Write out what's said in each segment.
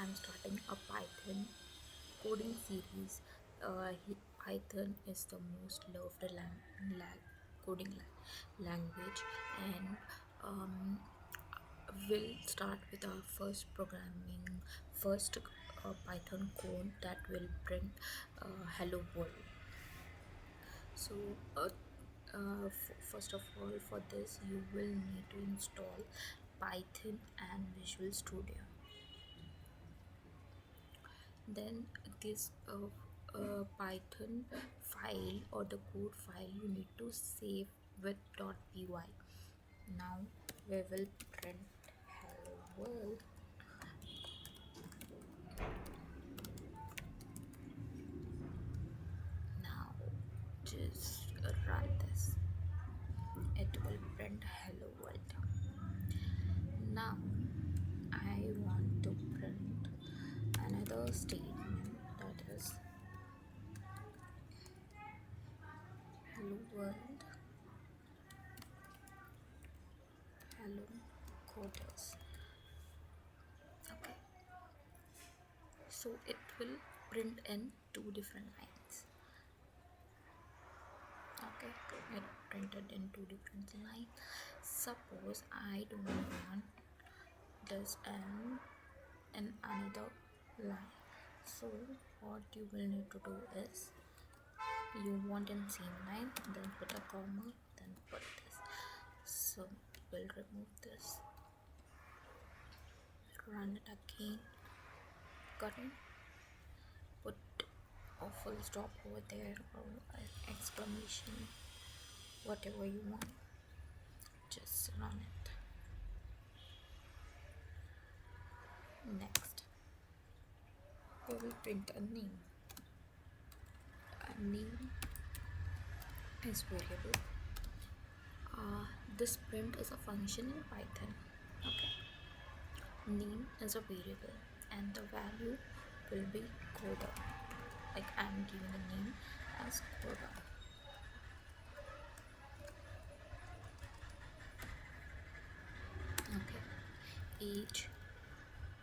I'm starting a Python coding series. Python is the most loved coding language, and um, we'll start with our first Python code that will print hello world. So, first of all, for this, you will need to install Python and Visual Studio. Then, this Python file or the code file you need to save with .py. Now, we will print hello world. Now, just run this. It will print hello world. Now, I want to print another statement, that is hello world, hello coders. Okay, so it will print in two different lines. Okay, it printed in two different lines. Suppose I don't want this in another line, so what you will need to do is, you want in same line, then put a comma, then put this. So we'll remove this, run it again, got it, put a full stop over there or an exclamation, whatever you want, just run it. Next, we will print a name. A name is variable. This print is a function in Python. Okay, name is a variable and the value will be coda. Like I'm giving a name as coda. Okay, age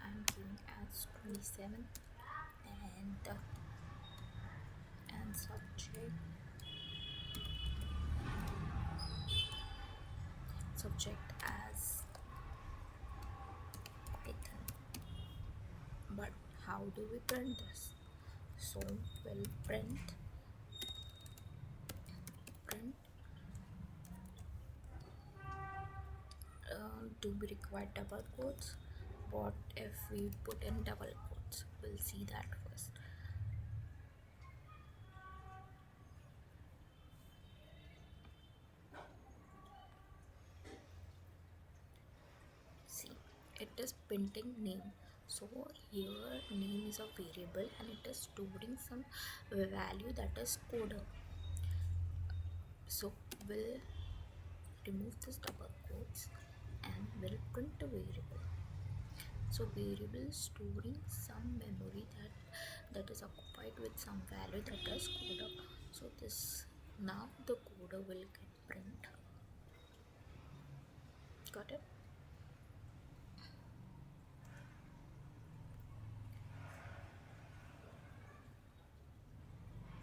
I'm giving as 27, and subject as Python. But how do we print this? So we'll print do we require double quotes? What if we put in double quotes? We'll see that first. See, it is printing name. So here name is a variable and it is storing some value, that is coda. So we'll remove this double quotes and we'll print a variable. So variable storing some memory that is occupied with some value, that is coda. So this, now the coda will get print. Got it?